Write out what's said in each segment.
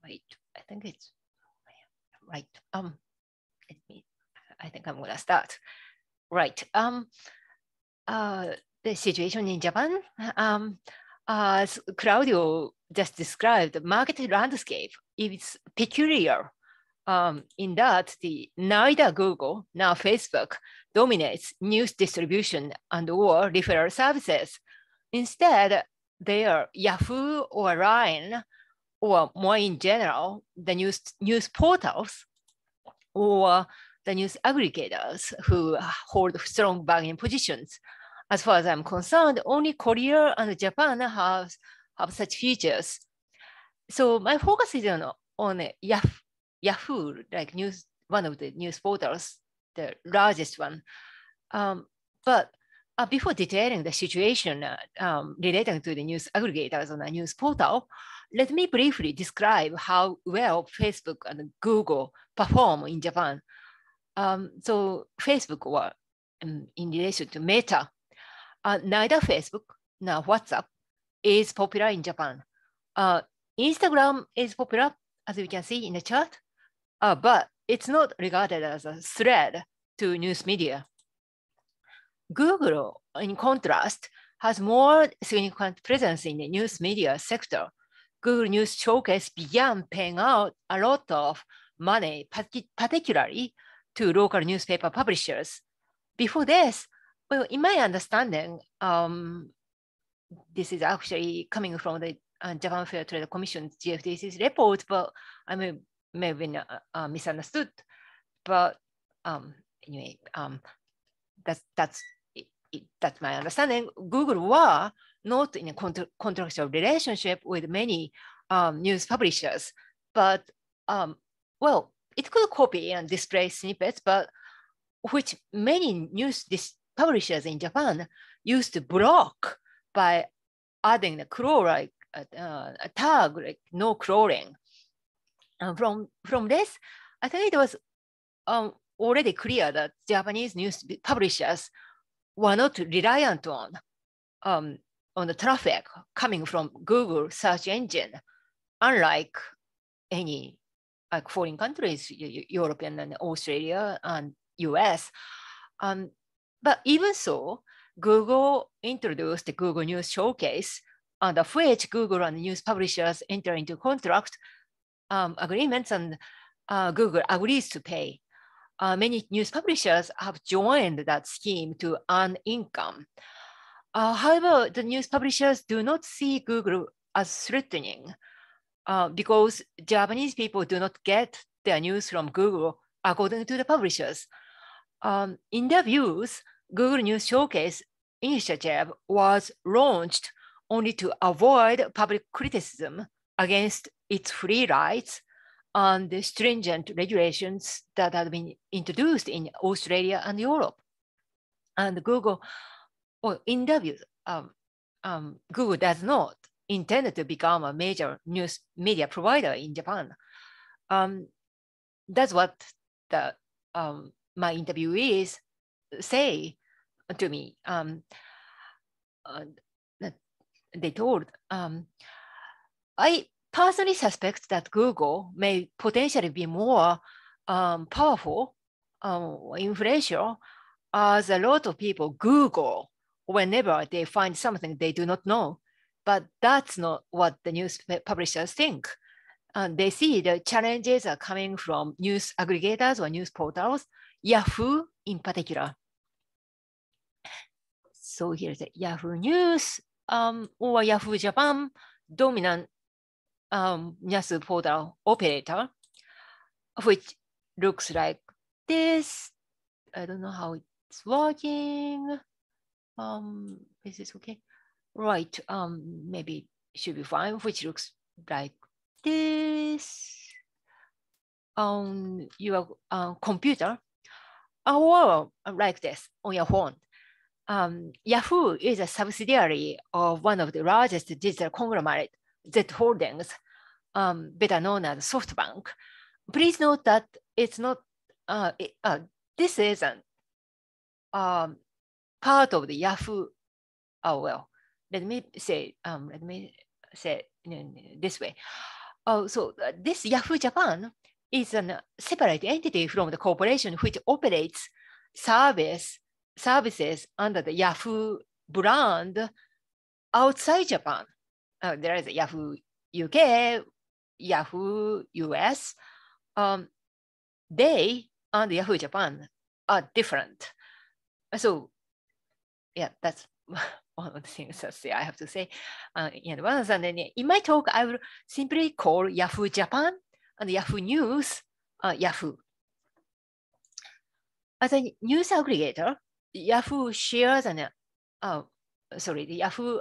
Wait, I think it's right. I think I'm gonna start. Right. The situation in Japan, as Claudio just described, the market landscape is peculiar. In that neither Google nor Facebook dominates news distribution and or referral services. Instead, they are Yahoo or Line, or more in general, the news portals or the news aggregators who hold strong bargaining positions. As far as I'm concerned, only Korea and Japan have such features. So my focus is on Yahoo, like one of the news portals, the largest one. But before detailing the situation relating to the news aggregators on a news portal, let me briefly describe how well Facebook and Google perform in Japan. So Facebook, or in relation to Meta, neither Facebook nor WhatsApp is popular in Japan. Instagram is popular, as you can see in the chart, but it's not regarded as a threat to news media. Google, in contrast, has more significant presence in the news media sector. Google News Showcase began paying out a lot of money, particularly to local newspaper publishers. Before this, well, in my understanding, this is actually coming from the Japan Fair Trade Commission GFTC's report, but I may have been misunderstood. But anyway, that's my understanding. Google were not in a contractual relationship with many news publishers, but well, it could copy and display snippets, but which many news publishers in Japan used to block by adding the crawl, like a tag, like no crawling. From this, I think it was already clear that Japanese news publishers were not reliant on the traffic coming from Google search engine, unlike any like foreign countries, European and Australia and US. But even so, Google introduced the Google News Showcase, under which Google and news publishers enter into contract agreements, and Google agrees to pay. Many news publishers have joined that scheme to earn income. However, the news publishers do not see Google as threatening because Japanese people do not get their news from Google according to the publishers. In their views, Google News Showcase initiative was launched only to avoid public criticism against its free rights and the stringent regulations that had been introduced in Australia and Europe. And Google, well, in their views, Google does not intend to become a major news media provider in Japan. That's what my interviewees say to me. They told, I personally suspect that Google may potentially be more powerful, influential, as a lot of people Google whenever they find something they do not know. But that's not what the news publishers think. They see the challenges are coming from news aggregators or news portals, Yahoo in particular. So here's the Yahoo News or Yahoo Japan dominant news portal operator, which looks like this. I don't know how it's working. Is this okay? Right, maybe it should be fine, which looks like this on your computer, or like this on your phone. Yahoo is a subsidiary of one of the largest digital conglomerate, Z Holdings, better known as SoftBank. Please note that it's not, this isn't part of the Yahoo. Oh, well, let me say this way. Oh, so this Yahoo Japan is a separate entity from the corporation which operates services under the Yahoo brand outside Japan. There is a Yahoo UK, Yahoo US. They and Yahoo Japan are different. So, yeah, that's one of the things that I have to say in advance. And then in my talk, I will simply call Yahoo Japan and Yahoo News Yahoo. As a news aggregator, Yahoo shares the Yahoo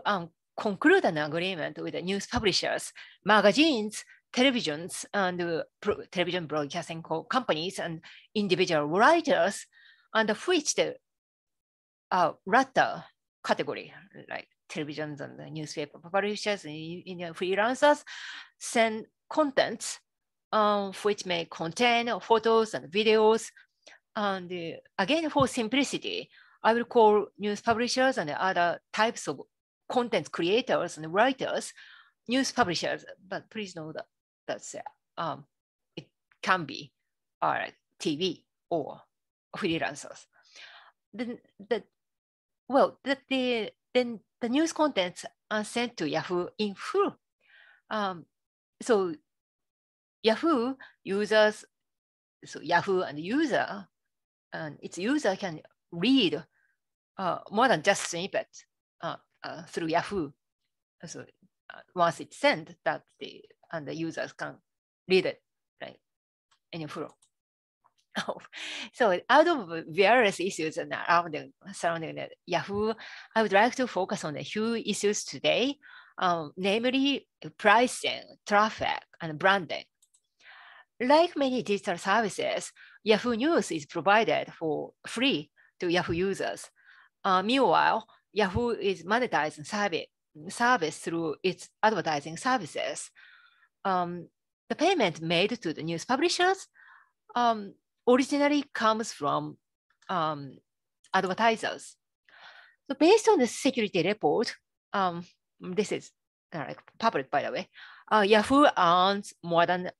conclude an agreement with the news publishers, magazines, televisions, and television broadcasting companies and individual writers, and which the latter category, like televisions and the newspaper publishers and freelancers, send contents which may contain photos and videos. And again, for simplicity, I will call news publishers and other types of content creators and writers news publishers. But please know that it can be TV or freelancers. Then the news contents are sent to Yahoo in full. So Yahoo users, so Yahoo and user, and its user can read more than just snippets through Yahoo. So once it's sent, that the users can read it right in full. So out of various issues surrounding the Yahoo, I would like to focus on a few issues today, namely pricing, traffic, and branding. Like many digital services, Yahoo News is provided for free to Yahoo users. Meanwhile, Yahoo is monetizing service through its advertising services. The payment made to the news publishers originally comes from advertisers. So based on the security report, this is public, by the way, Yahoo earns more than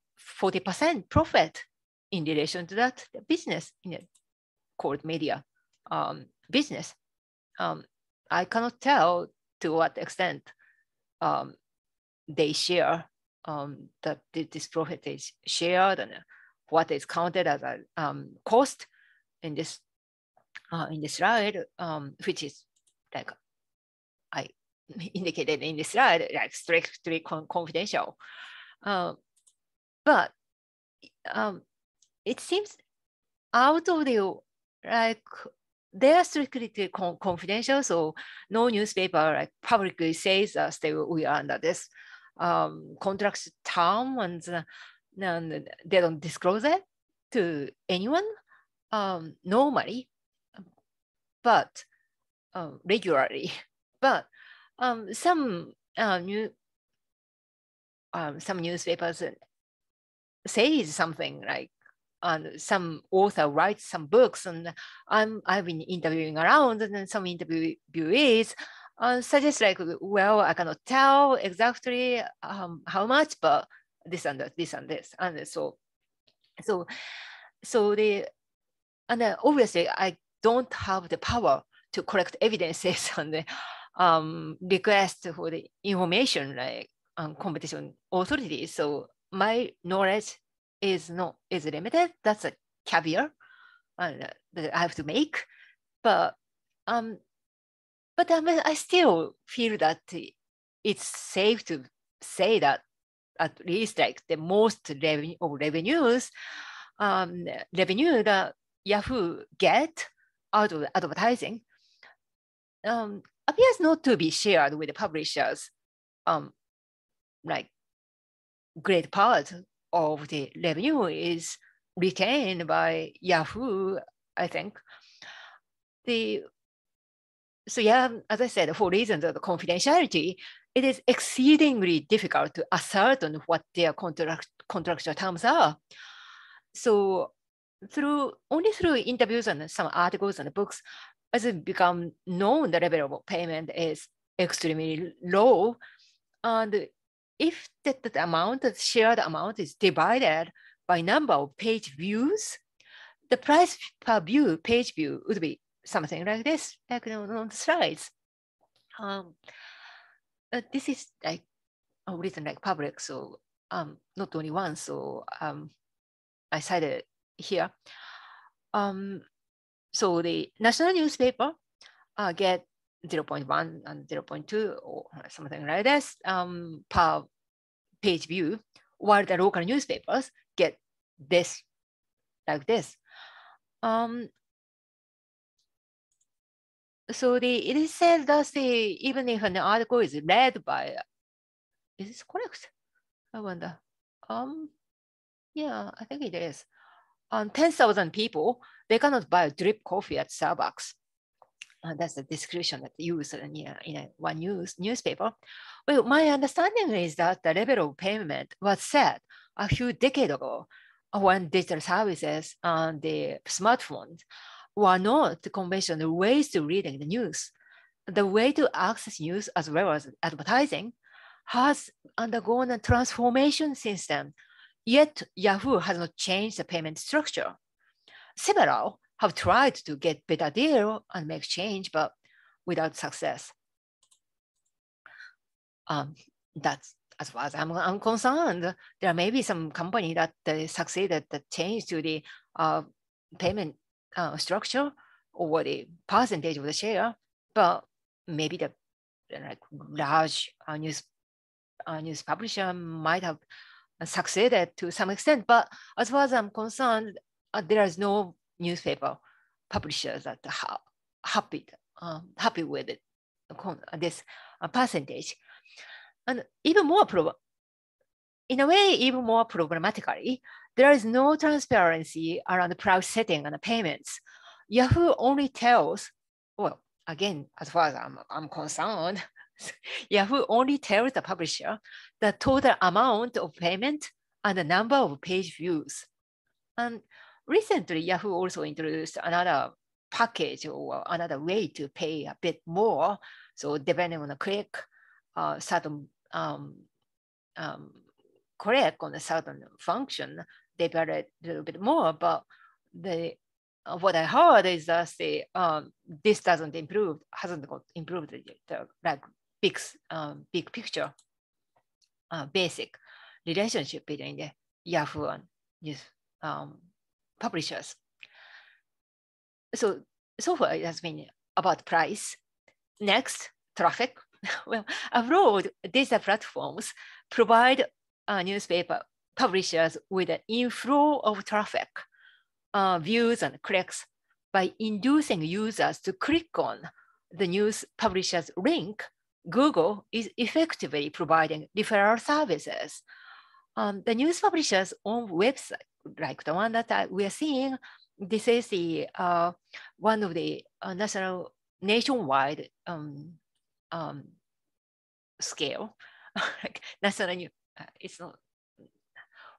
40% profit in relation to that business called media business. I cannot tell to what extent they share that this profit is shared and what is counted as a cost in this slide, which is like I indicated in this slide, like strictly confidential. But it seems out of the they are strictly confidential, so no newspaper publicly says we are under this contract term, and they don't disclose it to anyone normally, but regularly. But some newspapers say something like, some author writes some books, and I've been interviewing around, and then some interviewees suggest well, I cannot tell exactly how much, but this and this and this, and and obviously I don't have the power to collect evidences on the request for the information competition authorities. So my knowledge is limited. That's a caveat that I have to make. But I still feel that it's safe to say that at least the most revenue that Yahoo get out of advertising appears not to be shared with the publishers. Great part of the revenue is retained by Yahoo, I think. So yeah, as I said, for reasons of the confidentiality, it is exceedingly difficult to ascertain what their contractual terms are. So only through interviews and some articles and books, as it become known, the level of payment is extremely low, and if the amount, the shared amount is divided by number of page views, the price per view, page view would be something like this, like on the slides. This is like written like public, so not only one, so I cited here. So the national newspaper get 0.1 and 0.2 or something like this per page view, while the local newspapers get this, like this. So it is said that even if an article is read by, is this correct? I wonder. Yeah, I think it is. 10,000 people, they cannot buy a drip coffee at Starbucks. That's the description that used in one newspaper. Well, my understanding is that the level of payment was set a few decades ago when digital services and the smartphones were not the conventional ways to reading the news. The way to access news as well as advertising has undergone a transformation since then. Yet Yahoo has not changed the payment structure. Several have tried to get better deal and make change, but without success. That's as far as I'm concerned. There may be some company that succeeded that change to the payment structure or the percentage of the share, but maybe the like large news publisher might have succeeded to some extent. But as far as I'm concerned, there is no newspaper publishers that are happy with it, this percentage. And even more, in a way, even more problematically, there is no transparency around the price setting and the payments. Yahoo only tells, well, again, as far as I'm concerned, Yahoo only tells the publisher the total amount of payment and the number of page views. And recently, Yahoo also introduced another package or another way to pay a bit more. So depending on the click, certain click on a certain function, they pay a little bit more. But what I heard is that this hasn't improved the like big picture, basic relationship between the Yahoo and news publishers. So far it has been about price. Next, traffic. Well, abroad, data platforms provide newspaper publishers with an inflow of traffic, views and clicks by inducing users to click on the news publisher's link. Google is effectively providing referral services. The news publisher's own website, like the one that we are seeing, this is the one of the nationwide scale, like national. It's not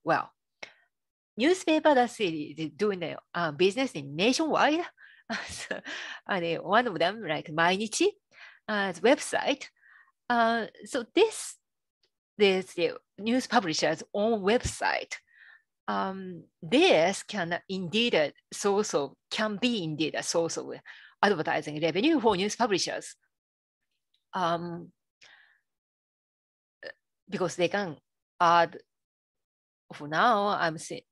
well. Newspaper that's doing the business in nationwide. So, one of them, like Mainichi, website. So this the news publisher's own website. This can be indeed a source of advertising revenue for news publishers, because they can add. For now, I'm saying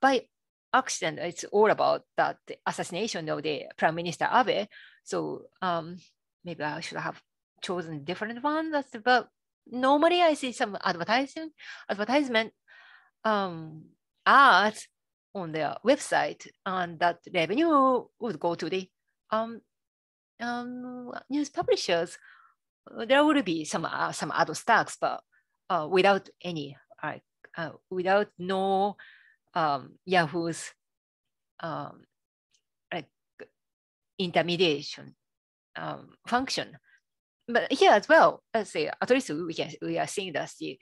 by accident, it's all about that the assassination of the Prime Minister Abe. So maybe I should have chosen different one. But normally I see some advertisement ads on their website, and that revenue would go to the news publishers. There would be some other stocks, but without any without no Yahoo's like intermediation function. But here as well, let's say at least we are seeing that the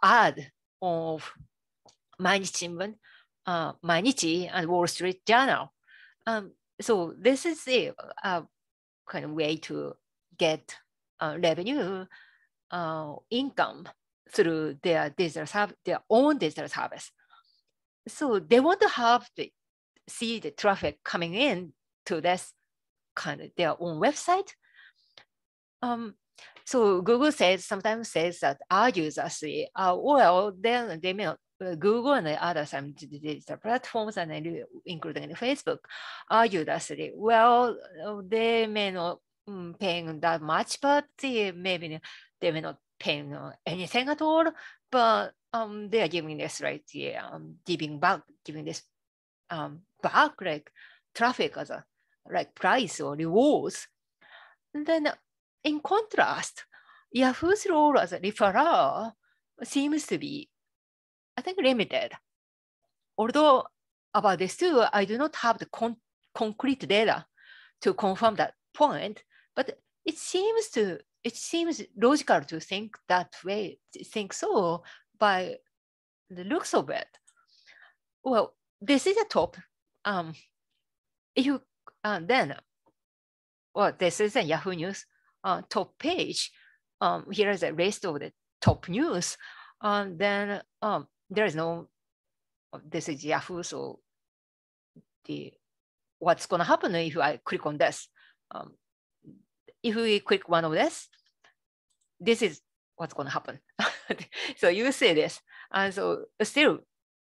ad of Mainichi Shimbun, Mainichi and Wall Street Journal. So this is a kind of way to get revenue income through their their own digital service. So they want to have the see the traffic coming in to this kind of their own website. So Google sometimes says that our users say, well, then they may not, Google and the other some digital platforms, and including Facebook, our users say, well, they may not paying that much, but maybe they may not paying anything at all, but they are giving this giving this back like traffic as a like price or rewards. And then in contrast, Yahoo's role as a referrer seems to be, I think, limited. Although about this too, I do not have the concrete data to confirm that point, but it seems logical to think that way, so by the looks of it. Well, this is a top. If you then, well, this is a Yahoo News top page. Here is a list of the top news. Then there is no. This is Yahoo, so what's going to happen if I click on this? If we click one of this is what's going to happen. So you see this, and so still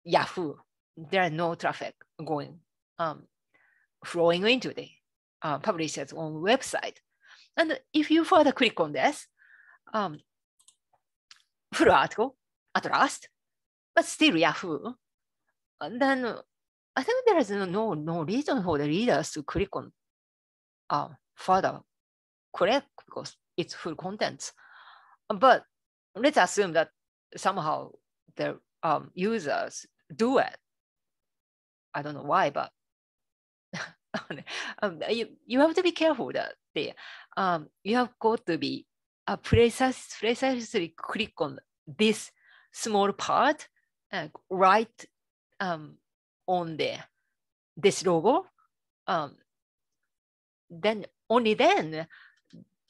Yahoo, there is no traffic going flowing into the publisher's own website. And if you further click on this, full article at last, but still Yahoo, and then I think there is no reason for the readers to click on further correct because it's full contents. But let's assume that somehow the users do it. I don't know why, but you have to be careful that you have got to be precisely click on this small part right on this logo. Then only then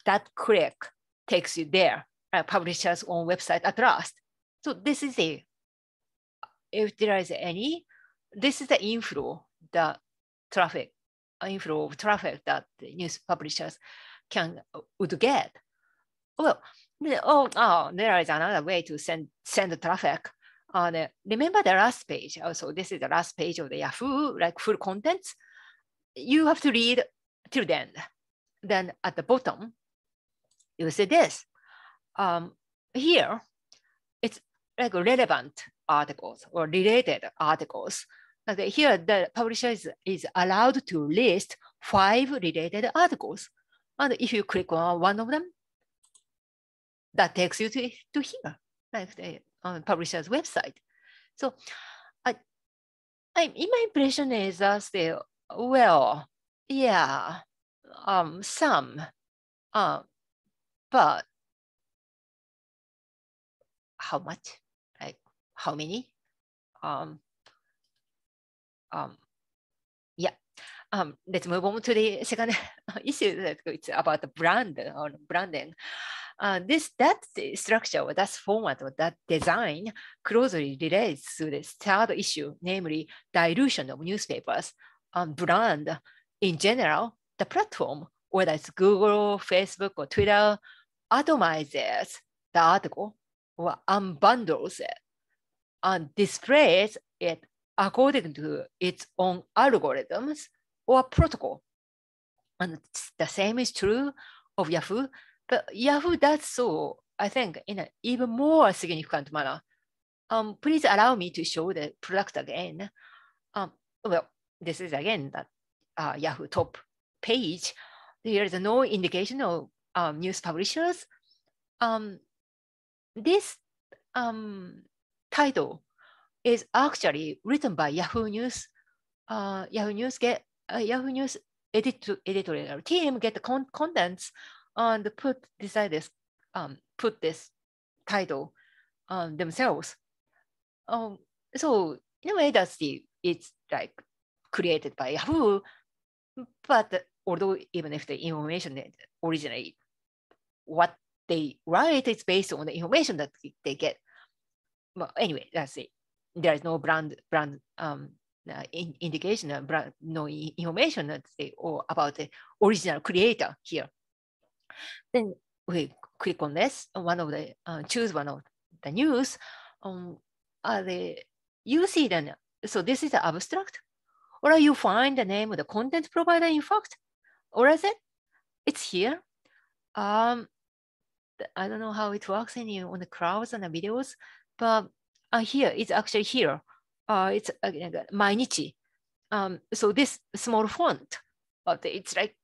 that click takes you there, publisher's own website at last. So this is if there is any, this is the inflow of traffic that the news publishers would get. Well, there is another way to send the traffic. Remember the last page. Also, this is the last page of the Yahoo, like full contents. You have to read till the end. Then at the bottom, you see this. Here, it's like relevant articles or related articles. Here, the publisher is allowed to list 5 related articles. And if you click on one of them, that takes you to here, like the publisher's website. So my impression is that well, yeah, some, but how much? Like how many? Yeah. Let's move on to the second issue that it's about the brand or branding. That structure or that format or that design closely relates to the third issue, namely dilution of newspapers. Brand in general, the platform, whether it's Google, Facebook, or Twitter, atomizes the article or unbundles it and displays it according to its own algorithms or protocol. And the same is true of Yahoo, but Yahoo does so, I think, in an even more significant manner. Please allow me to show the product again. Well, this is again that Yahoo top page. There is no indication of news publishers. This title is actually written by Yahoo News. Yahoo News editorial team get the contents and put this title themselves. So in a way, it's like created by Yahoo, but although even if the information originally what they write, it's based on the information that they get. Well, anyway, that's it. There is no brand indication, no information that or about the original creator here. Then we click on this. Choose one of the news. You see then. So this is the abstract, or you find the name of the content provider. In fact, or is it? It's here. I don't know how it works on the crowds and the videos, but here it's actually here. It's Mainichi. So this small font, but it's like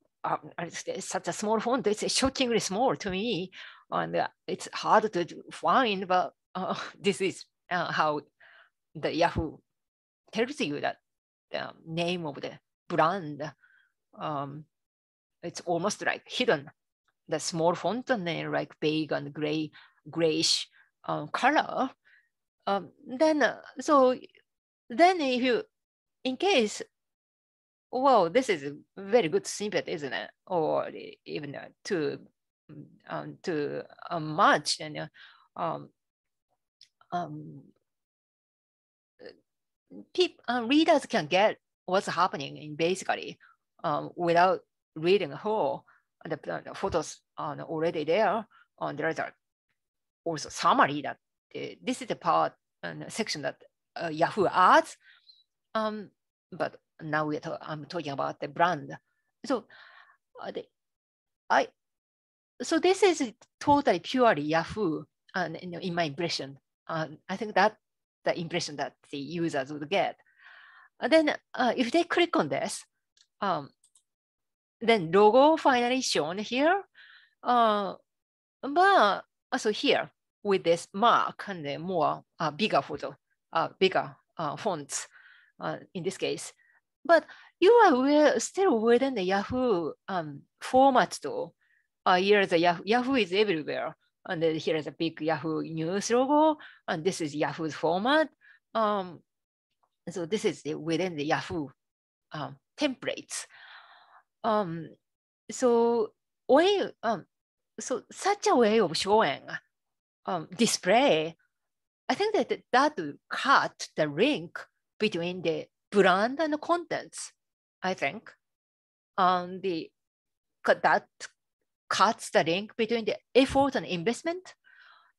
it's such a small font. It's shockingly small to me, and it's hard to find. But this is how the Yahoo tells you that the name of the brand. It's almost like hidden. The small font and then like beige and grayish color. Then if you, in case, well, this is a very good snippet, isn't it? Or even too much, and readers can get what's happening basically without reading the whole. The photos are already there. There is also summary that this is the part and section that Yahoo adds. But now I'm talking about the brand. So so this is totally purely Yahoo, and in my impression, I think that the impression that the users would get. And then if they click on this, then logo finally shown here. But also here with this mark and the more bigger photo, bigger fonts in this case. But you are still within the Yahoo format though. Here is a Yahoo is everywhere. And then here is a big Yahoo News logo, and this is Yahoo's format. So this is within the Yahoo templates. So such a way of showing display, I think that will cut the link between the brand and the contents. I think that cuts the link between the effort and investment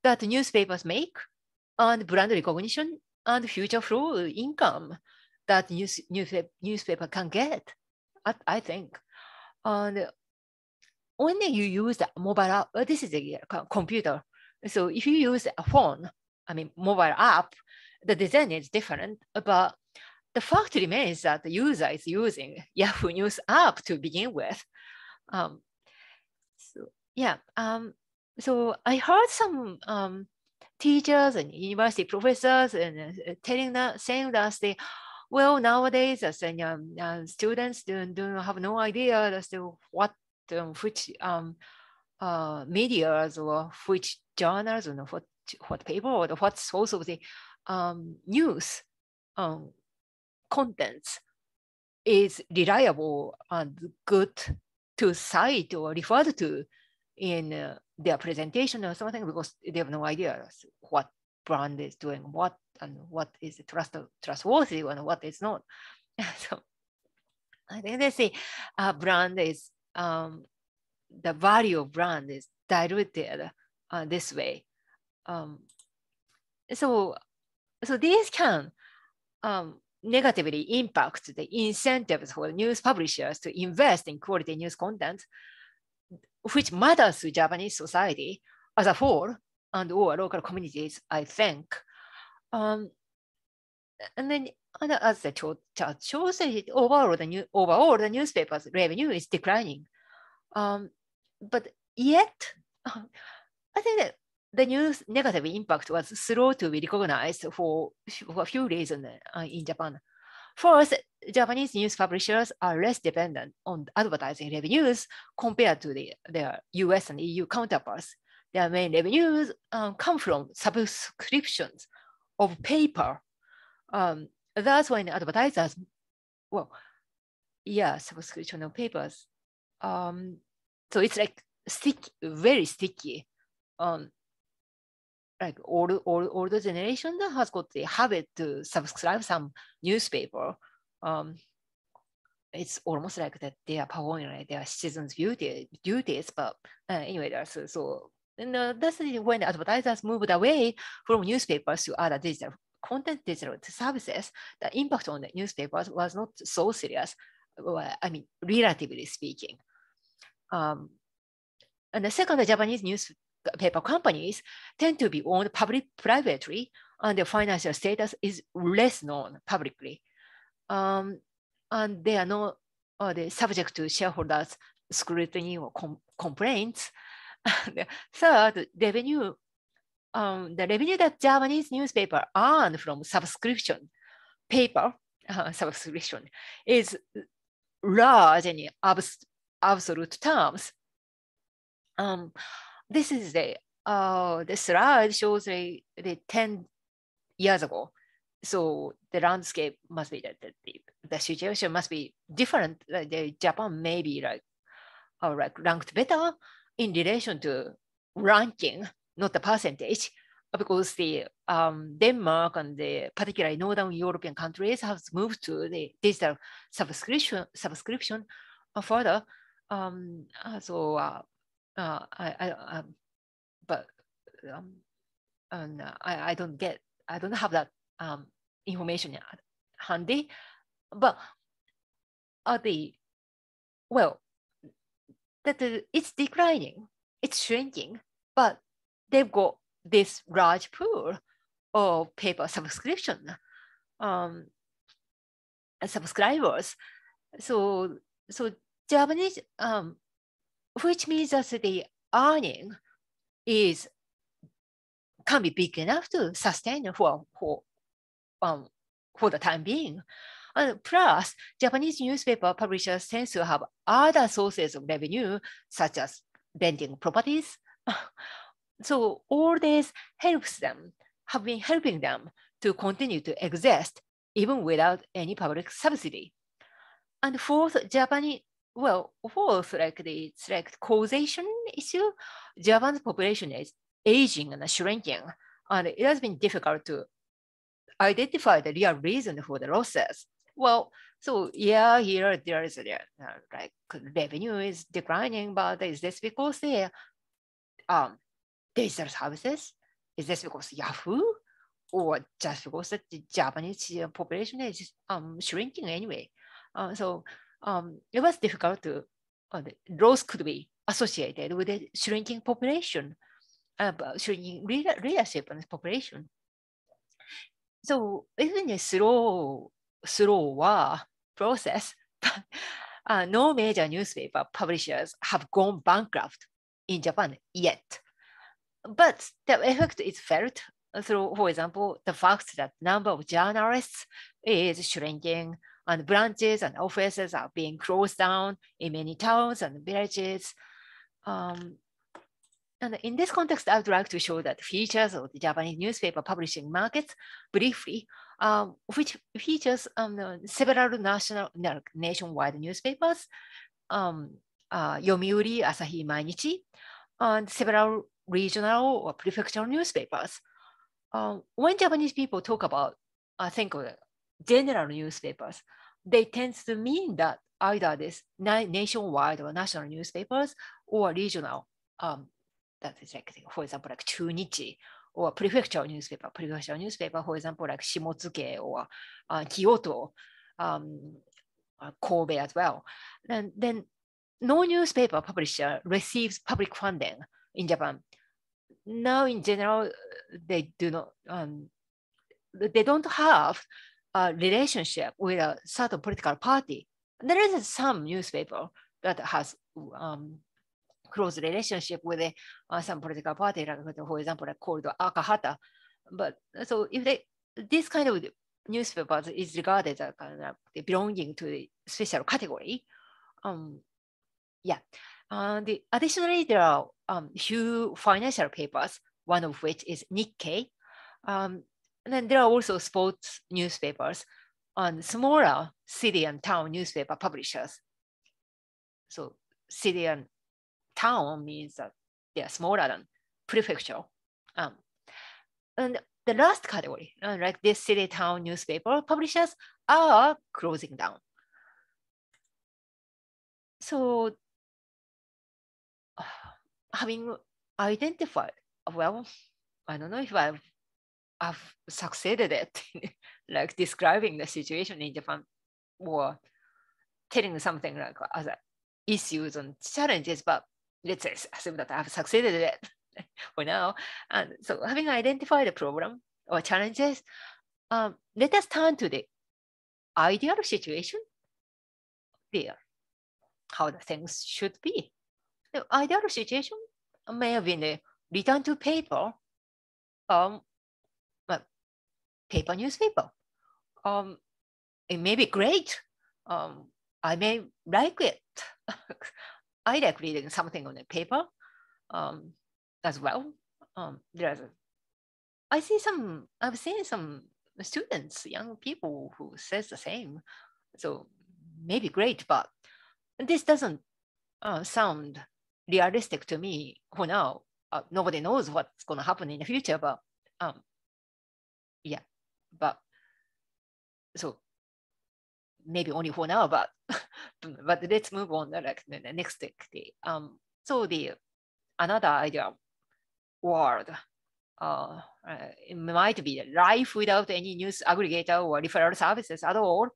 that newspapers make and brand recognition and future flow income that newspaper can get. I think. And when you use the mobile app, this is a computer. So if you use a phone, mobile app, the design is different, but the fact remains that the user is using Yahoo News app to begin with. So I heard some teachers and university professors and saying that well, nowadays, students don't have no idea as to which media or which journals or what paper or what source of the news contents is reliable and good to cite or refer to in their presentation or something, because they have no idea what brand is doing what and what is trustworthy and what is not. So I think they say brand is the value of brand is diluted this way. So these can negatively impact the incentives for news publishers to invest in quality news content, which matters to Japanese society as a whole and or local communities, I think. And then as the chart shows, overall the newspaper's revenue is declining. But yet, I think that the news negative impact was slow to be recognized for a few reasons in Japan. First, Japanese news publishers are less dependent on advertising revenues compared to their US and EU counterparts. Their main revenues come from subscriptions of paper. That's when advertisers, subscription of papers. So it's like very sticky. like older generation that has got the habit to subscribe some newspaper. It's almost like that they are performing like their citizens' duties. But anyway, that's when advertisers moved away from newspapers to other digital services. The impact on the newspapers was not so serious. I mean, relatively speaking. And the second, the Japanese newspaper companies tend to be owned privately, and their financial status is less known publicly. And they are not subject to shareholders' scrutiny or complaints. Third, revenue. The revenue that Japanese newspaper earn from subscription paper subscription is large in absolute terms. This is the slide shows the 10 years ago. So the landscape must be that the situation must be different. The Japan may be like ranked better in relation to ranking, not the percentage, because the Denmark and the particularly Northern European countries have moved to the digital subscription further. I don't have that information handy, but it's declining, it's shrinking, but they've got this large pool of paper subscription subscribers. So Japanese, which means that the earning can be big enough to sustain for the time being. And plus, Japanese newspaper publishers tend to have other sources of revenue, such as renting properties. So all this have been helping them to continue to exist even without any public subsidy. And fourth, it's like causation issue. Japan's population is aging and shrinking, and it has been difficult to identify the real reason for the losses. Well, so yeah, here there is like revenue is declining, but is this because the digital services? Is this because Yahoo, or just because the Japanese population is shrinking anyway? It was difficult to the loss could be associated with a shrinking population, shrinking readership and population. So it's been a slower process. No major newspaper publishers have gone bankrupt in Japan yet. But the effect is felt through, for example, the fact that number of journalists is shrinking, and branches and offices are being closed down in many towns and villages. And in this context, I would like to show that features of the Japanese newspaper publishing markets briefly, which features several nationwide newspapers, Yomiuri, Asahi Mainichi, and several regional or prefectural newspapers. When Japanese people talk about, think of general newspapers, they tend to mean that either this nationwide or national newspapers or regional, that is like, for example, like Chunichi, or prefectural newspaper, for example, like Shimotsuke or Kyoto, Kobe as well. And then no newspaper publisher receives public funding in Japan. Now, in general, they don't have a relationship with a certain political party. There is some newspaper that has close relationship with some political party, like, for example, like called Akahata. But so if this kind of newspapers is regarded as kind of belonging to the special category, additionally, there are few financial papers, one of which is Nikkei. And then there are also sports newspapers and smaller city and town newspaper publishers. So city and town means that they are smaller than prefecture. And the last category, like this city town newspaper publishers are closing down. So having identified, well, I don't know if I've succeeded at like describing the situation in Japan or telling something like other issues and challenges, but let's assume that I've succeeded at it for now. And so having identified the problem or challenges, let us turn to the ideal situation there, how the things should be. The ideal situation may have been a return to paper, paper newspaper. It may be great. I may like it. I like reading something on the paper as well. I've seen some students, young people who says the same. So maybe great, but this doesn't sound realistic to me for now. Nobody knows what's going to happen in the future, but yeah, but so maybe only for now, but but let's move on like the next step. So the another idea world it might be life without any news aggregator or referral services at all,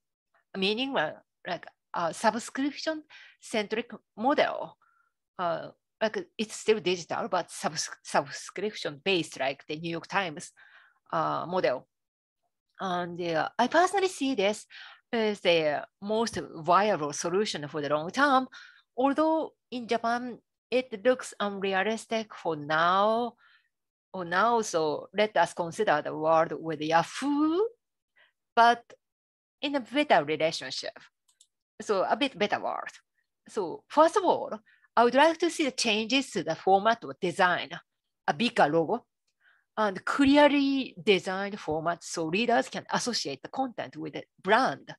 meaning like a subscription centric model. Like it's still digital, but subscription based, like the New York Times model. And I personally see this as the most viable solution for the long term, although in Japan, it looks unrealistic for now. So let us consider the world with Yahoo, but in a better relationship. So a bit better world. So first of all, I would like to see the changes to the format or design, a bigger logo, and clearly designed format so readers can associate the content with the brand.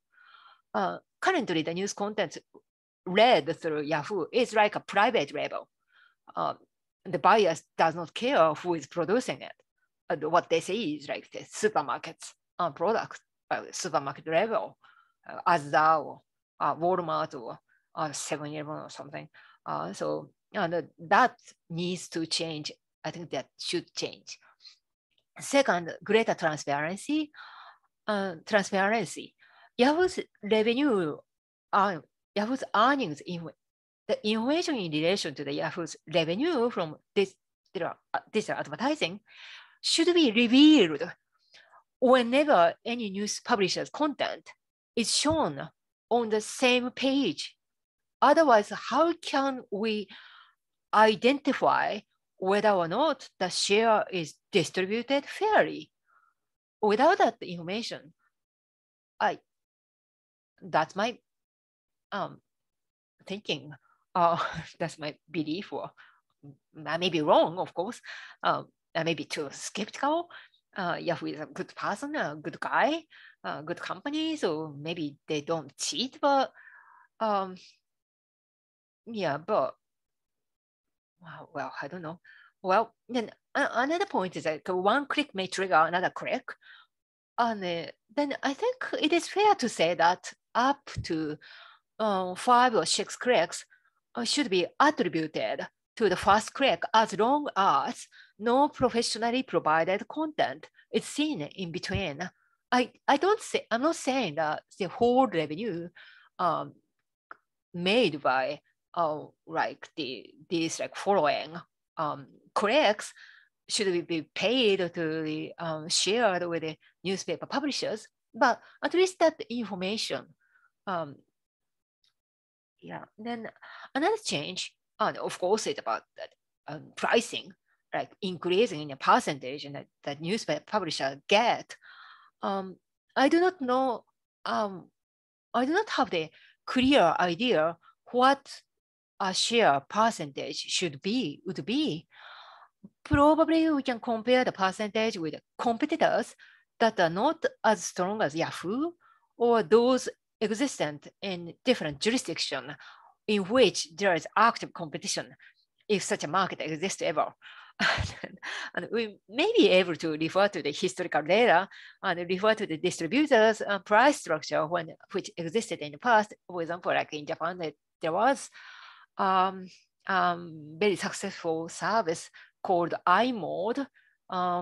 Currently, the news content read through Yahoo is like a private label. The buyer does not care who is producing it. What they say is like the supermarket's product, supermarket level, Asda or Walmart or 7-Eleven or something. So that needs to change. I think that should change. Second, greater transparency. Yahoo's revenue, Yahoo's earnings, the information in relation to the Yahoo's revenue from digital advertising should be revealed whenever any news publisher's content is shown on the same page. Otherwise, how can we identify whether or not the share is distributed fairly? Without that information, that's my thinking. That's my belief. Or I may be wrong, of course. I may be too skeptical. Yahoo is a good person, a good guy, a good company, so maybe they don't cheat. But yeah, but well, I don't know. Well, then another point is that one click may trigger another click. And then I think it is fair to say that up to 5 or 6 clicks should be attributed to the first click as long as no professionally provided content is seen in between. I'm not saying that the whole revenue made by like these like following clicks should be paid to the shared with the newspaper publishers, but at least that information. Yeah, then another change, of course, it's about pricing, like increasing in a percentage that newspaper publisher get. I do not know, I do not have the clear idea what a share percentage would be. Probably we can compare the percentage with competitors that are not as strong as Yahoo or those existent in different jurisdictions in which there is active competition, if such a market exists ever. And we may be able to refer to the historical data and refer to the distributors' price structure which existed in the past. For example, like in Japan, there was very successful service called iMode,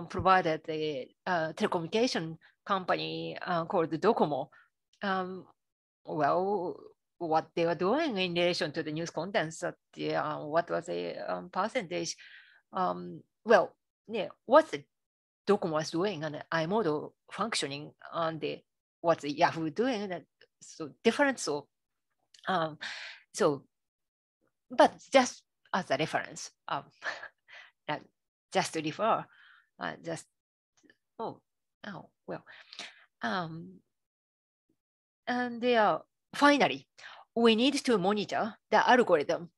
provided the telecommunication company called Docomo. Well, what they were doing in relation to the news contents, that what was the percentage? Well, yeah, what the Docomo was doing and iMode functioning, and what the Yahoo doing, that so different. So, but just as a reference, just to refer, well, and finally, we need to monitor the algorithm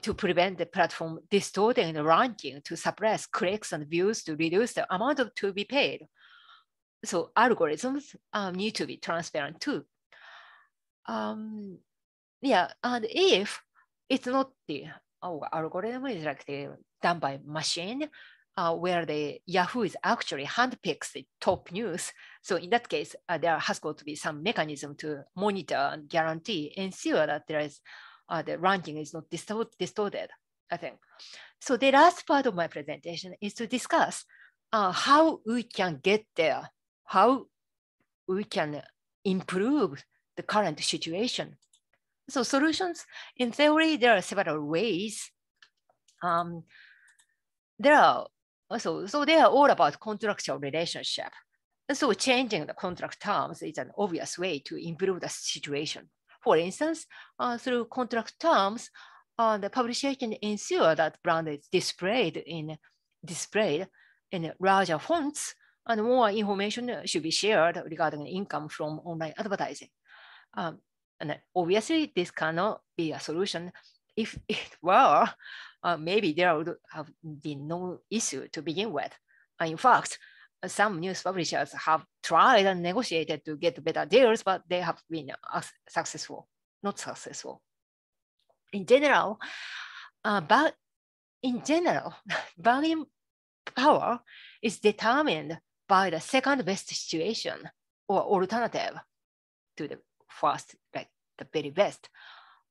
to prevent the platform distorting the ranking, to suppress clicks and views, to reduce the amount to be paid. So algorithms need to be transparent too. Yeah, and if it's not the algorithm is like done by machine, where the Yahoo is actually handpicks the top news. So in that case, there has got to be some mechanism to monitor and guarantee, ensure that there is the ranking is not distorted, I think. So the last part of my presentation is to discuss how we can get there, how we can improve the current situation. So solutions, in theory, there are several ways. They are all about contractual relationship. So changing the contract terms is an obvious way to improve the situation. For instance, through contract terms, the publisher can ensure that brand is displayed in larger fonts, and more information should be shared regarding income from online advertising. And obviously, this cannot be a solution. If it were, maybe there would have been no issue to begin with. In fact, some news publishers have tried and negotiated to get better deals, but they have been not successful. In general, bargaining power is determined by the second best situation or alternative to the first, like the very best,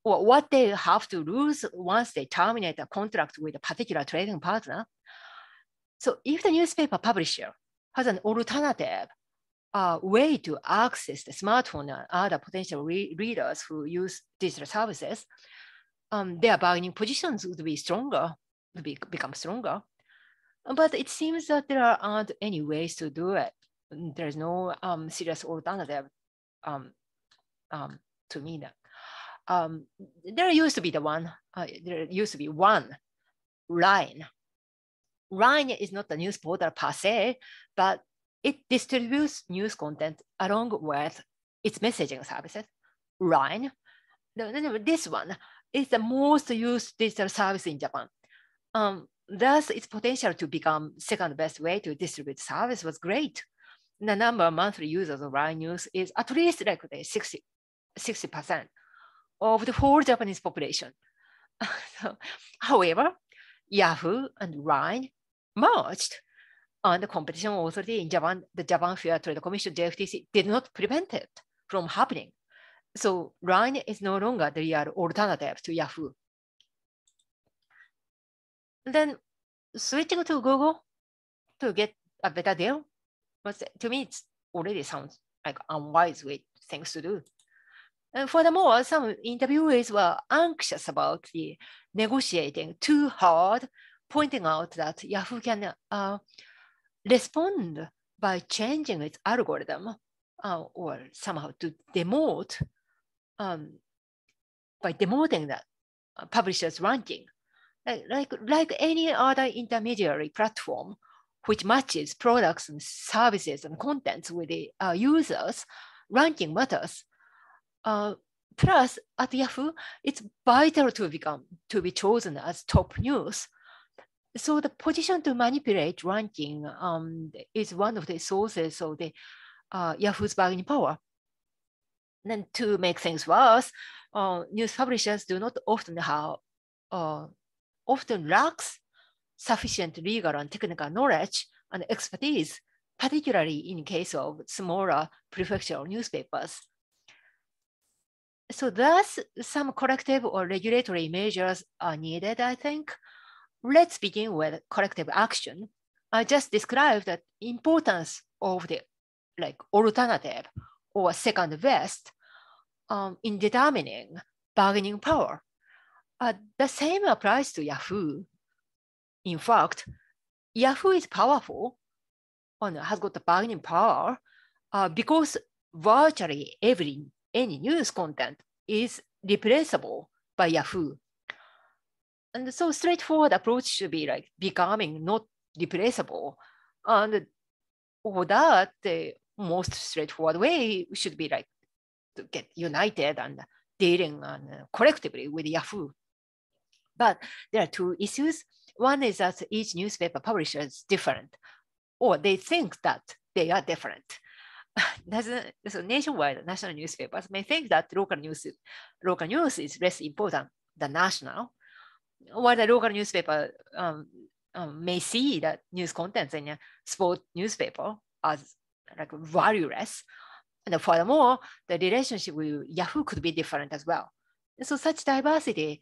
or what they have to lose once they terminate a contract with a particular trading partner. So if the newspaper publisher has an alternative way to access the smartphone and other potential readers who use digital services, their bargaining positions would be stronger, become stronger. But it seems that there aren't any ways to do it. There's no serious alternative to me. There used to be one line. Line is not a news portal per se, but it distributes news content along with its messaging services. Line, this one is the most used digital service in Japan. Thus, its potential to become second best way to distribute service was great. The number of monthly users of Line News is at least like 60% of the whole Japanese population. However, Yahoo and Line merged, and the competition authority in Japan, the Japan Fair Trade Commission, JFTC, did not prevent it from happening. So Line is no longer the real alternative to Yahoo. Then switching to Google to get a better deal, but to me, it already sounds like unwise things to do. And furthermore, some interviewees were anxious about the negotiating too hard, pointing out that Yahoo can respond by changing its algorithm or somehow to demote, by demoting the publisher's ranking. Like any other intermediary platform, which matches products and services and contents with the users, ranking matters. Plus, at Yahoo, it's vital to be chosen as top news. So the position to manipulate ranking is one of the sources of the Yahoo's bargaining power. And to make things worse, news publishers do not often lacks sufficient legal and technical knowledge and expertise, particularly in case of smaller prefectural newspapers. So thus, some corrective or regulatory measures are needed, I think. Let's begin with corrective action. I just described the importance of the alternative or second best in determining bargaining power. The same applies to Yahoo. In fact, Yahoo is powerful and has got the bargaining power because virtually any news content is replaceable by Yahoo. And so straightforward approach should be like becoming not replaceable. And for that, the most straightforward way should be like to get united and dealing collectively with Yahoo. But there are two issues. One is that each newspaper publisher is different, or they think that they are different. So nationwide national newspapers may think that local news is less important than national, while the local newspaper may see that news contents in a sport newspaper as like valueless. And furthermore, the relationship with Yahoo could be different as well. So such diversity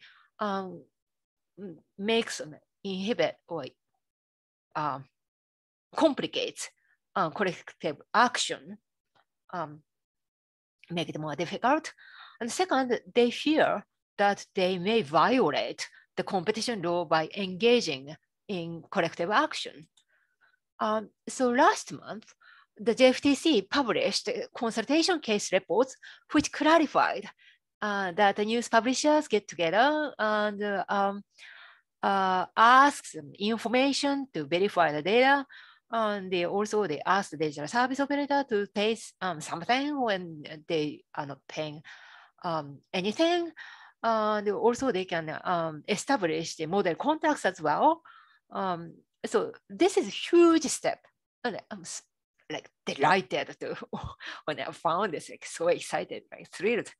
makes inhibit or complicates collective action, make it more difficult. And second, they fear that they may violate the competition law by engaging in collective action. So last month, the JFTC published consultation case reports which clarified that the news publishers get together and ask information to verify the data. And they ask the digital service operator to pay something when they are not paying anything. And also they can establish the model contracts as well. So this is a huge step. And I'm like delighted to when I found this, like so excited, like thrilled.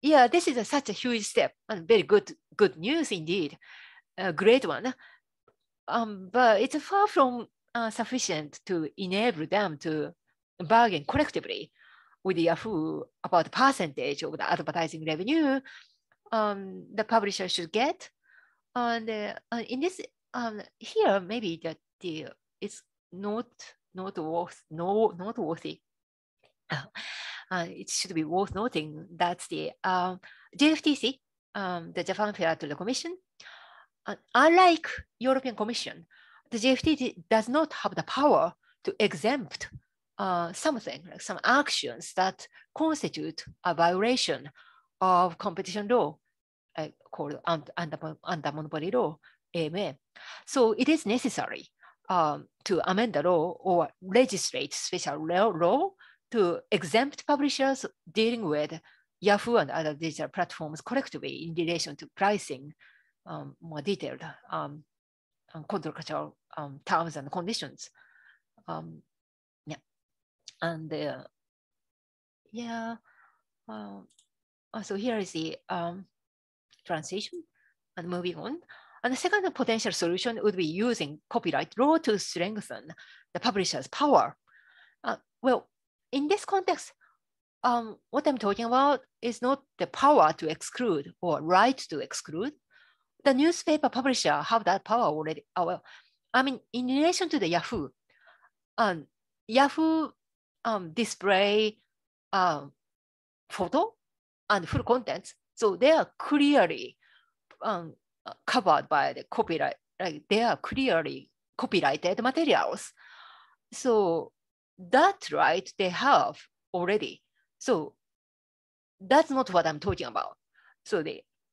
Yeah, this is such a huge step and very good news indeed, a great one. But it's far from sufficient to enable them to bargain collectively with Yahoo about the percentage of the advertising revenue the publisher should get. And in this here, maybe that it's not worthy. It should be worth noting that the JFTC, the Japan Fair Trade Commission, unlike European Commission, the JFTC does not have the power to exempt something, like some actions that constitute a violation of competition law, called anti-monopoly law, AMA. So it is necessary to amend the law or legislate special law to exempt publishers dealing with Yahoo and other digital platforms collectively in relation to pricing, more detailed contractual terms and conditions. And so here is the translation and moving on. And the second potential solution would be using copyright law to strengthen the publisher's power. Well, in this context, what I'm talking about is not the power to exclude or right to exclude. The newspaper publisher have that power already. Well, I mean, in relation to the Yahoo, Yahoo display photo and full contents. So they are clearly covered by the copyright, like they are clearly copyrighted materials. So that right they have already. So that's not what I'm talking about. So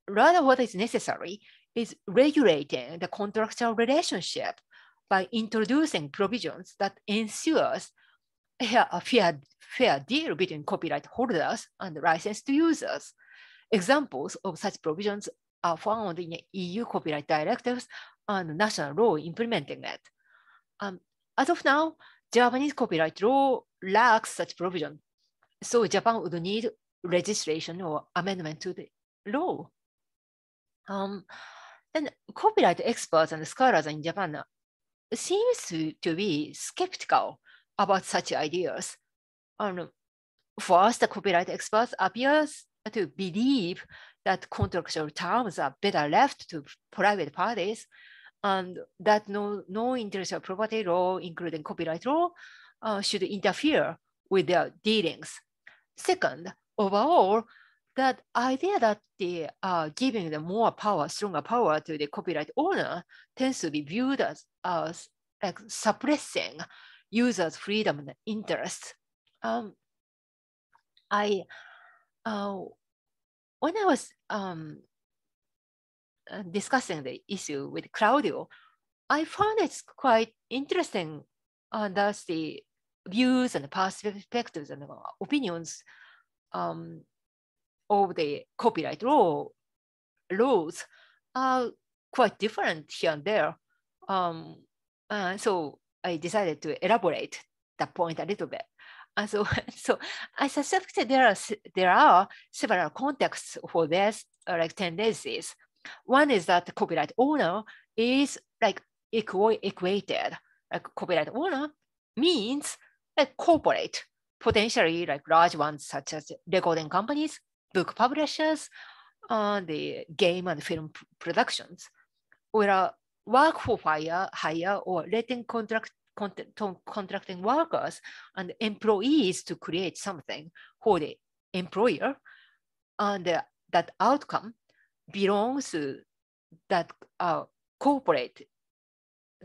rather what is necessary is regulating the contractual relationship by introducing provisions that ensures a fair deal between copyright holders and licensed users. Examples of such provisions are found in EU copyright directives and national law implementing it. As of now, Japanese copyright law lacks such provision. So Japan would need legislation or amendment to the law. And copyright experts and scholars in Japan seems to be skeptical about such ideas. First, the copyright experts appears to believe that contractual terms are better left to private parties, and that no intellectual property law, including copyright law, should interfere with their dealings. Second, overall, that idea that the giving them more power, stronger power to the copyright owner tends to be viewed as like suppressing users' freedom and interests. When I was discussing the issue with Claudio, I found it quite interesting. That's the views and perspectives and opinions of the copyright laws are quite different here and there. So I decided to elaborate that point a little bit. So I suspect that there are several contexts for this, like tendencies. One is that the copyright owner is like equated. Like copyright owner means like corporate, potentially like large ones such as recording companies, book publishers, the game and film productions, where work for hire or letting contracting workers and employees to create something for the employer, and that outcome belongs to that corporate.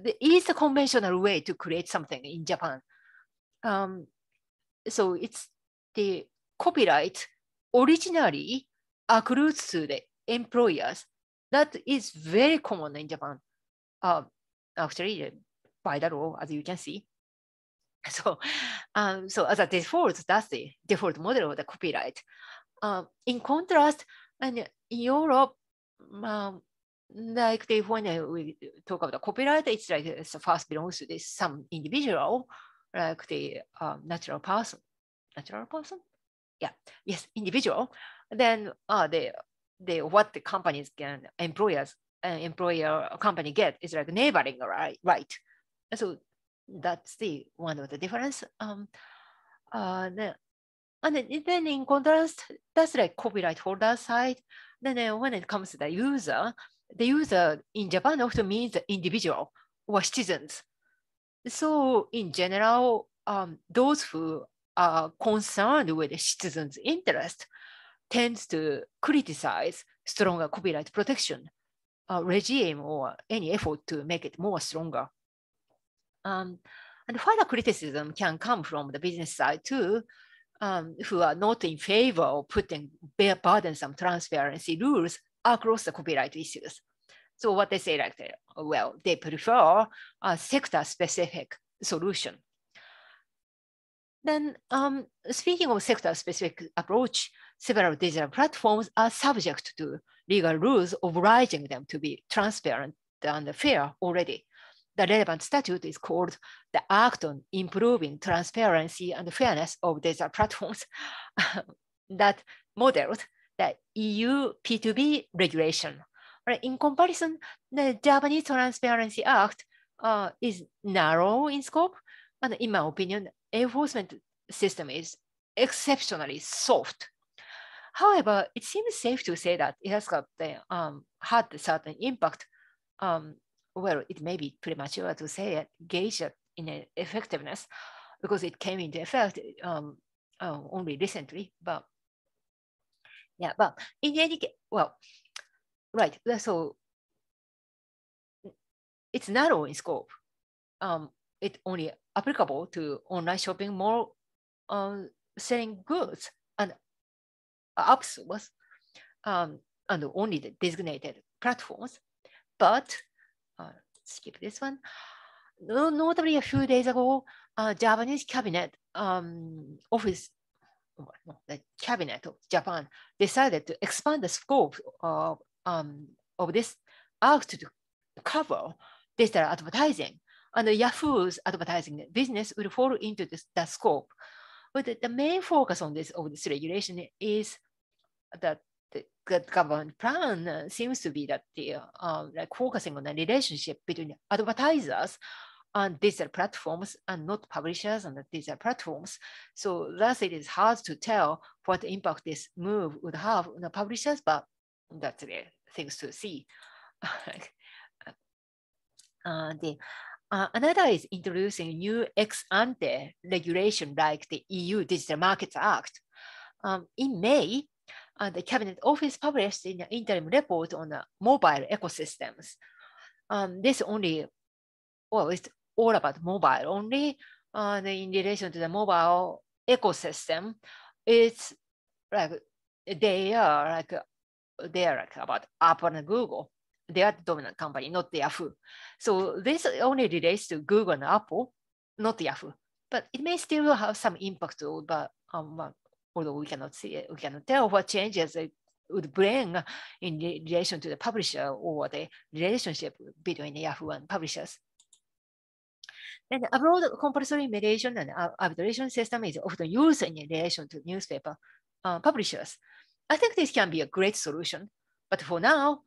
It is the conventional way to create something in Japan. So it's the copyright originally accrues to the employers. That is very common in Japan. Actually, by the law, as you can see. So as a default, that's the default model of the copyright. In contrast, and in Europe, like when we talk about the copyright, it's like it first belongs to this some individual, like the natural person. Yeah, yes, individual. Then the what the companies can employer company get is like neighboring right. So that's the one of the difference. And then in contrast, that's like copyright holder side. Then when it comes to the user in Japan often means the individual or citizens. So in general, those who are concerned with the citizens' interest tends to criticize stronger copyright protection regime or any effort to make it more stronger. And further criticism can come from the business side too, who are not in favor of putting burdensome transparency rules across the copyright issues. So what they say, like, well, they prefer a sector-specific solution. Then, speaking of sector-specific approach, several digital platforms are subject to legal rules obliging them to be transparent and fair already. The relevant statute is called the Act on Improving Transparency and Fairness of Digital Platforms that modeled the EU P2B regulation. In comparison, the Japanese Transparency Act is narrow in scope, and in my opinion, enforcement system is exceptionally soft. However, it seems safe to say that it has got had a certain impact. Well, it may be premature to say it, gauge it in effectiveness because it came into effect only recently. But yeah, but in any case, well, right. So it's narrow in scope. It's only applicable to online shopping mall selling goods and apps and only the designated platforms. But skip this one. Notably, a few days ago, Japanese cabinet the cabinet of Japan decided to expand the scope of this act to cover digital advertising and Yahoo's advertising business will fall into the scope. But the main focus on this regulation is that the government plan seems to be that the like focusing on the relationship between advertisers and digital platforms and not publishers and the digital platforms. So thus it is hard to tell what impact this move would have on the publishers, but that's the things to see. Another is introducing new ex ante regulation like the EU Digital Markets Act. In May, the Cabinet Office published an interim report on mobile ecosystems. This only, well, it's all about mobile only. In relation to the mobile ecosystem, it's like they are like about Apple and Google. They are the dominant company, not the Yahoo. So this only relates to Google and Apple, not Yahoo. But it may still have some impact, but although we cannot see it, we cannot tell what changes it would bring in relation to the publisher or the relationship between Yahoo and publishers. And a broad compulsory mediation and arbitration system is often used in relation to newspaper publishers. I think this can be a great solution, but for now,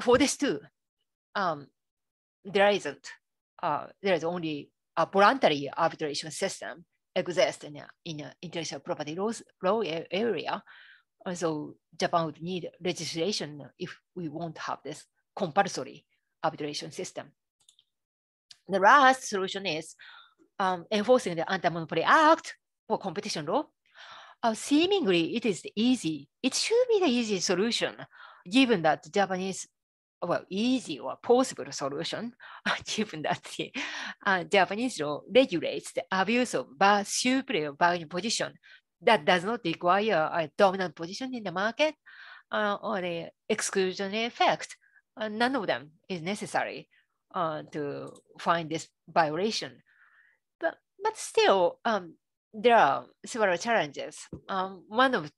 for this too, there is only a voluntary arbitration system exists in intellectual property law area. So Japan would need legislation if we won't have this compulsory arbitration system. The last solution is enforcing the Anti-Monopoly Act for competition law. Seemingly, it is easy. It should be the easy solution, given that the Japanese, well, easy or possible solution, given that the Japanese law regulates the abuse of superior bargaining position that does not require a dominant position in the market or the exclusionary effect. None of them is necessary to find this violation. But still, there are several challenges. One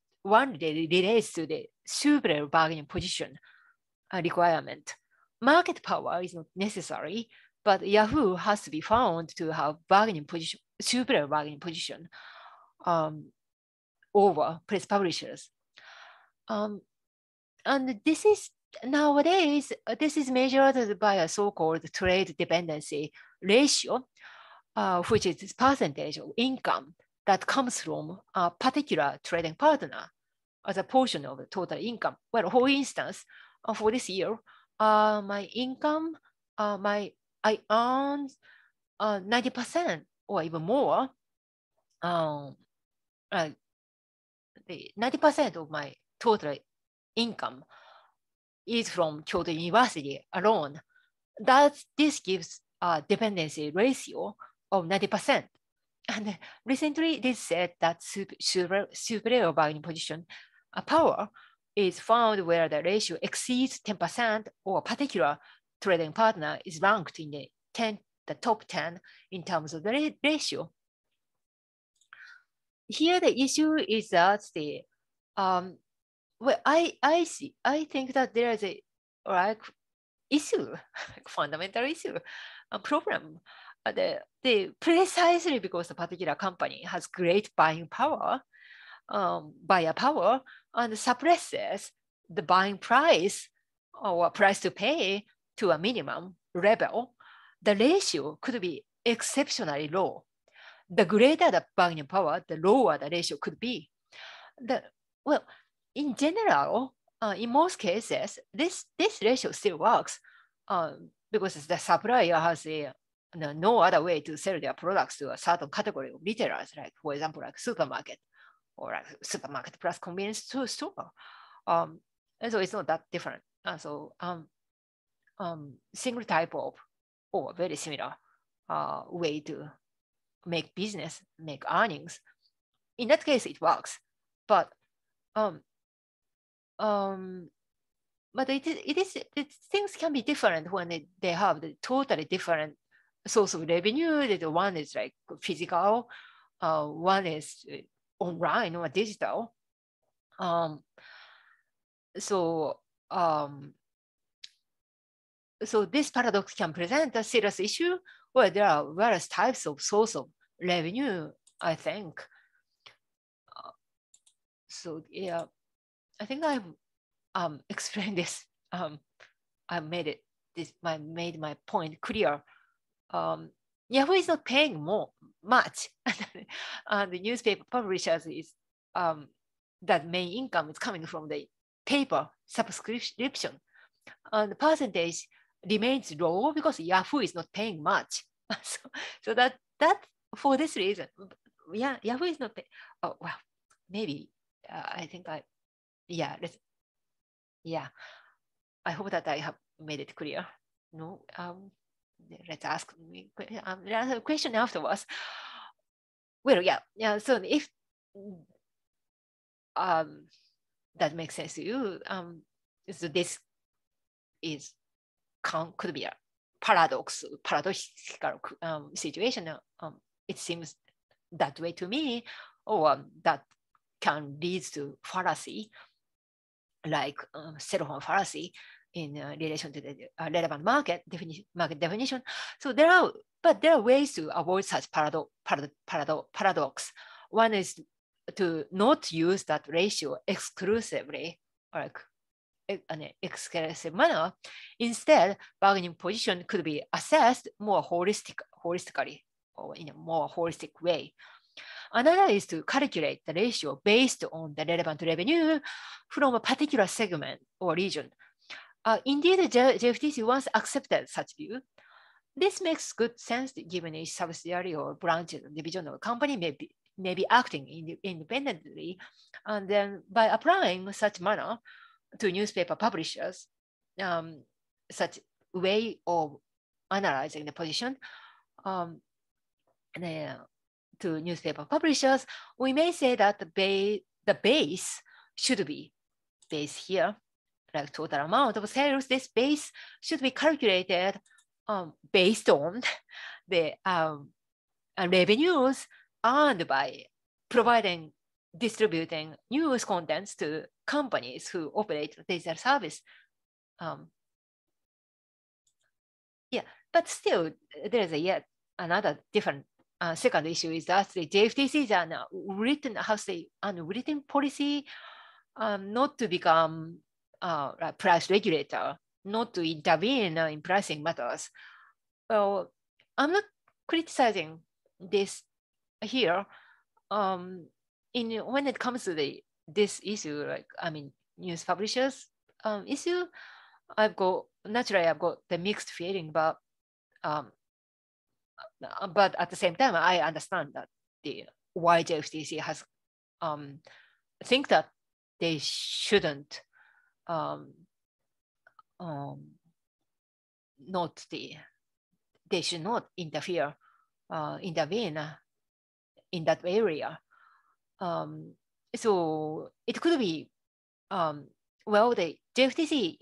relates to the superior bargaining position requirement. Market power is not necessary, but Yahoo has to be found to have superior bargaining position over press publishers. And this is nowadays, this is measured by a so-called trade dependency ratio, which is this percentage of income that comes from a particular trading partner as a portion of the total income. Well, for instance, for this year, my income, I earned 90% or even more. The 90% of my total income is from Kyoto University alone. This gives a dependency ratio of 90%. And recently, this said that superior bargaining position power is found where the ratio exceeds 10% or a particular trading partner is ranked in the top 10 in terms of the ratio. Here, the issue is that the well, I think that there is a issue, fundamental issue, a problem. Precisely because the particular company has great buying power, buyer power, and suppresses the buying price or price to pay to a minimum level, the ratio could be exceptionally low. The greater the bargaining power, the lower the ratio could be. Well, in general, in most cases, this ratio still works because the supplier has no other way to sell their products to a certain category of retailers, like for example, like supermarket or like supermarket plus convenience store. And so it's not that different. Single type of or very similar way to make business, make earnings. In that case, it works, but things can be different when they have the totally different source of revenue. That one is like physical, one is online or digital. So this paradox can present a serious issue well, there are various types of source of revenue, I think. So yeah, I think I've explained this. I made my point clear. Yahoo is not paying much. The newspaper publishers is that main income is coming from the paper subscription. And the percentage remains low because Yahoo is not paying much. so that for this reason, yeah, Yahoo is not paying. Oh well, maybe I think I hope that I have made it clear. No, let's ask me a question afterwards. Well, yeah. So if that makes sense to you, so this could be a paradoxical situation. It seems that way to me, or that can lead to fallacy, like cell phone fallacy in relation to the relevant market definition. So there are ways to avoid such paradox. One is to not use that ratio exclusively, like in an exclusive manner. Instead, bargaining position could be assessed more holistically, or in a more holistic way. Another is to calculate the ratio based on the relevant revenue from a particular segment or region. Indeed, JFTC once accepted such view. This makes good sense given each subsidiary or branch or division of a company may be acting independently. And then by applying such manner to newspaper publishers, such way of analyzing the position, to newspaper publishers, we may say that the base should be base here, like total amount of sales. This base should be calculated based on the revenues earned by distributing news contents to companies who operate digital service. But still, there is yet another different second issue is that the JFTC is an unwritten policy not to become a price regulator, not to intervene in pricing matters. Well, I'm not criticizing this here. When it comes to this issue, news publishers issue, I've got the mixed feeling, but at the same time, I understand that why JFTC has think that they shouldn't they should not intervene in that area. So it could be the JFTC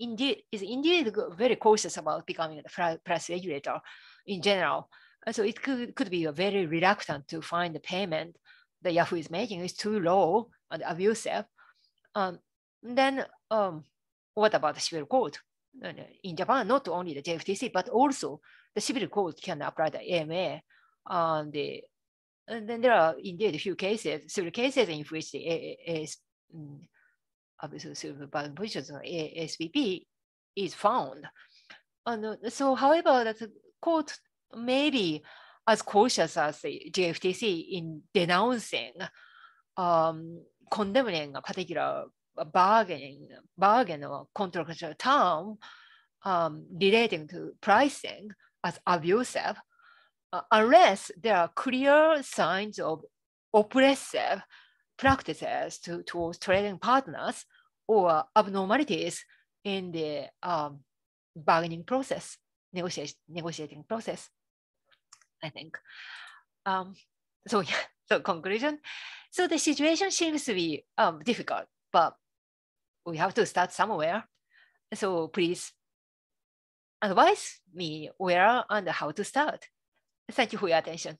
is indeed very cautious about becoming a price regulator in general. So it could be very reluctant to find the payment that Yahoo is making is too low and abusive. Then what about the civil code? In Japan, not only the JFTC, but also the civil code can apply the AMA. And then there are indeed a few civil cases in which the ASVP is found. And so, however, the court may be as cautious as the JFTC in denouncing, condemning a particular bargain or contractual term relating to pricing as abusive, unless there are clear signs of oppressive practices towards trading partners or abnormalities in the bargaining process, negotiating process, I think. So conclusion. So the situation seems to be difficult, but we have to start somewhere. So please advise me where and how to start. Thank you for your attention.